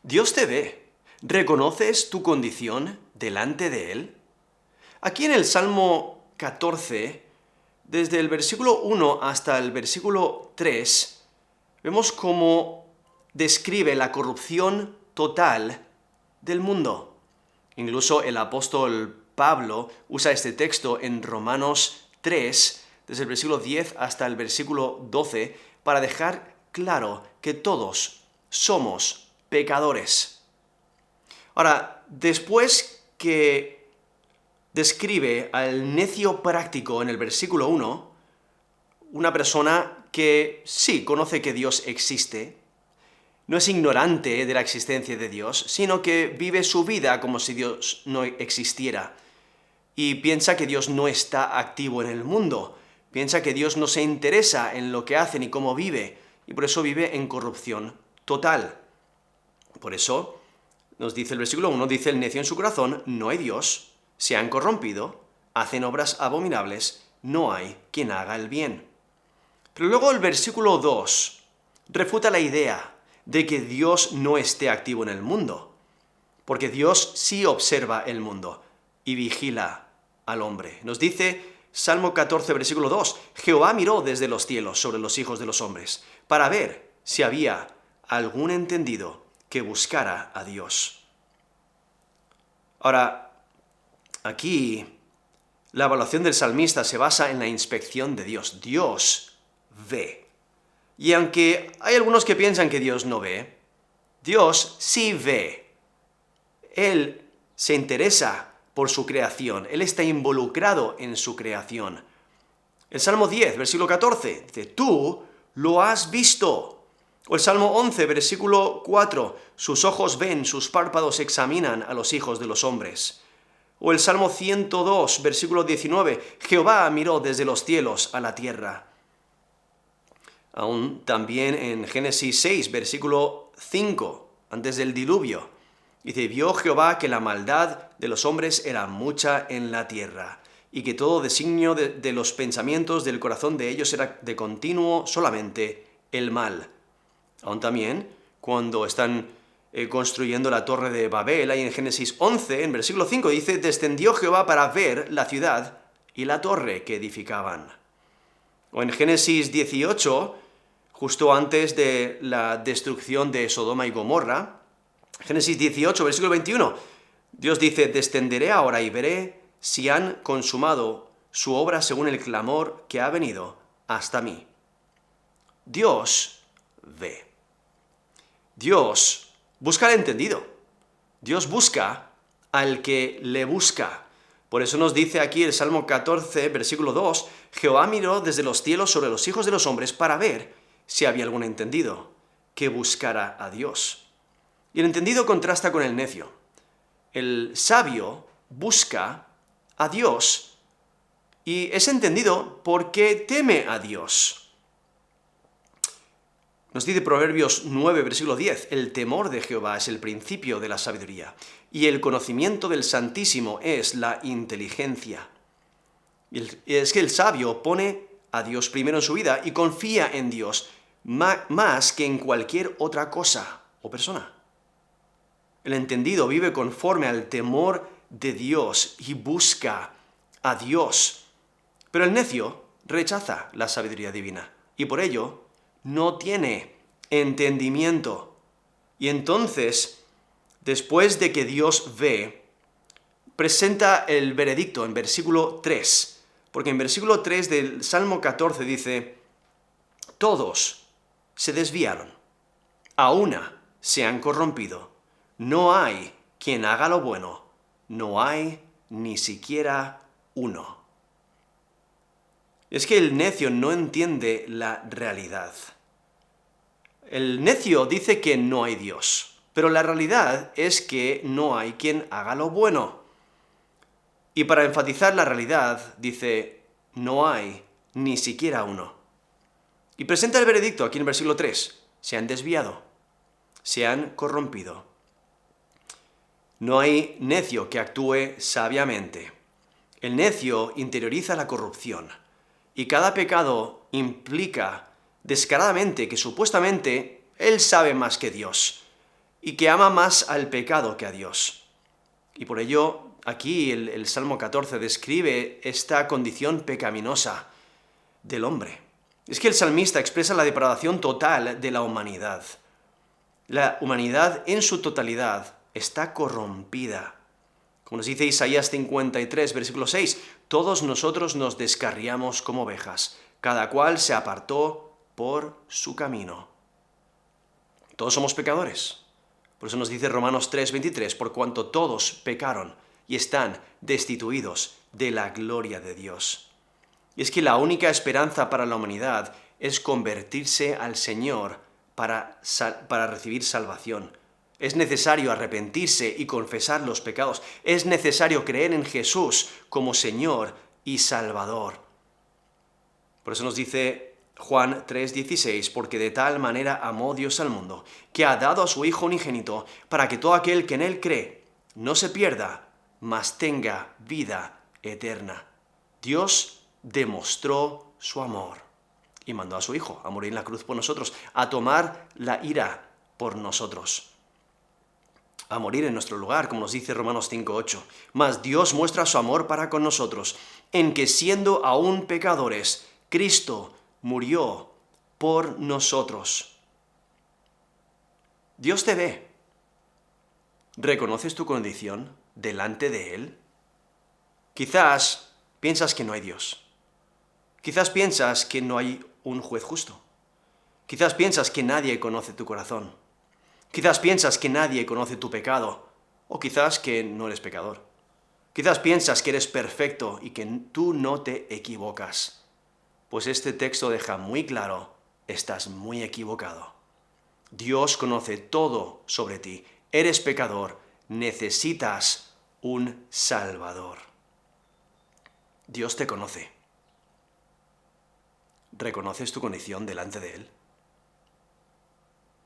Dios te ve. ¿Reconoces tu condición delante de Él? Aquí en el Salmo 14, desde el versículo 1 hasta el versículo 3, vemos cómo describe la corrupción total del mundo. Incluso el apóstol Pablo usa este texto en Romanos 3, desde el versículo 10 hasta el versículo 12, para dejar claro que todos somos pecadores. Ahora, después que describe al necio práctico en el versículo 1, una persona que sí conoce que Dios existe, no es ignorante de la existencia de Dios, sino que vive su vida como si Dios no existiera. Y piensa que Dios no está activo en el mundo. Piensa que Dios no se interesa en lo que hace ni cómo vive. Y por eso vive en corrupción total. Por eso, nos dice el versículo 1, dice el necio en su corazón, no hay Dios, se han corrompido, hacen obras abominables, no hay quien haga el bien. Pero luego el versículo 2 refuta la idea de que Dios no esté activo en el mundo, porque Dios sí observa el mundo y vigila al hombre. Nos dice Salmo 14, versículo 2, Jehová miró desde los cielos sobre los hijos de los hombres, para ver si había algún entendido que buscara a Dios. Ahora, aquí la evaluación del salmista se basa en la inspección de Dios. Dios ve. Y aunque hay algunos que piensan que Dios no ve, Dios sí ve. Él se interesa por su creación. Él está involucrado en su creación. El Salmo 10, versículo 14, dice, tú lo has visto. O el Salmo 11, versículo 4, sus ojos ven, sus párpados examinan a los hijos de los hombres. O el Salmo 102, versículo 19, Jehová miró desde los cielos a la tierra. Aún también en Génesis 6, versículo 5, antes del diluvio, dice, vio Jehová que la maldad de los hombres era mucha en la tierra, y que todo designio de los pensamientos del corazón de ellos era de continuo solamente el mal. Aún también, cuando están construyendo la torre de Babel, ahí en Génesis 11, en versículo 5, dice, descendió Jehová para ver la ciudad y la torre que edificaban. O en Génesis 18, justo antes de la destrucción de Sodoma y Gomorra, Génesis 18, versículo 21, Dios dice, descenderé ahora y veré si han consumado su obra según el clamor que ha venido hasta mí. Dios ve. Dios busca al entendido. Dios busca al que le busca. Por eso nos dice aquí el Salmo 14, versículo 2, Jehová miró desde los cielos sobre los hijos de los hombres para ver si había algún entendido que buscara a Dios. Y el entendido contrasta con el necio. El sabio busca a Dios y es entendido porque teme a Dios. Nos dice Proverbios 9, versículo 10, el temor de Jehová es el principio de la sabiduría, y el conocimiento del Santísimo es la inteligencia. Y es que el sabio pone a Dios primero en su vida y confía en Dios más que en cualquier otra cosa o persona. El entendido vive conforme al temor de Dios y busca a Dios. Pero el necio rechaza la sabiduría divina y por ello no tiene entendimiento. Y entonces, después de que Dios ve, presenta el veredicto en versículo 3. Porque en versículo 3 del Salmo 14 dice, todos se desviaron, a una se han corrompido. No hay quien haga lo bueno, no hay ni siquiera uno. Es que el necio no entiende la realidad. El necio dice que no hay Dios, pero la realidad es que no hay quien haga lo bueno. Y para enfatizar la realidad, dice, no hay ni siquiera uno. Y presenta el veredicto aquí en el versículo 3. Se han desviado, se han corrompido. No hay necio que actúe sabiamente. El necio interioriza la corrupción. Y cada pecado implica descaradamente que supuestamente él sabe más que Dios. y que ama más al pecado que a Dios. Y por ello, aquí el Salmo 14 describe esta condición pecaminosa del hombre. Es que el salmista expresa la depravación total de la humanidad. La humanidad en su totalidad está corrompida. Como nos dice Isaías 53, versículo 6, todos nosotros nos descarriamos como ovejas, cada cual se apartó por su camino. Todos somos pecadores. Por eso nos dice Romanos 3, 23, por cuanto todos pecaron y están destituidos de la gloria de Dios. Y es que la única esperanza para la humanidad es convertirse al Señor para recibir salvación. Es necesario arrepentirse y confesar los pecados. Es necesario creer en Jesús como Señor y Salvador. Por eso nos dice Juan 3:16, porque de tal manera amó Dios al mundo, que ha dado a su Hijo unigénito, para que todo aquel que en Él cree no se pierda, mas tenga vida eterna. Dios demostró su amor y mandó a su Hijo a morir en la cruz por nosotros, a tomar la ira por nosotros, a morir en nuestro lugar, como nos dice Romanos 5:8. Mas Dios muestra su amor para con nosotros, en que siendo aún pecadores, Cristo murió por nosotros. Dios te ve. ¿Reconoces tu condición delante de Él? Quizás piensas que no hay Dios. Quizás piensas que no hay un juez justo. Quizás piensas que nadie conoce tu corazón. Quizás piensas que nadie conoce tu pecado. O quizás que no eres pecador. Quizás piensas que eres perfecto y que tú no te equivocas. Pues este texto deja muy claro, estás muy equivocado. Dios conoce todo sobre ti. Eres pecador. Necesitas un Salvador. Dios te conoce. ¿Reconoces tu condición delante de Él?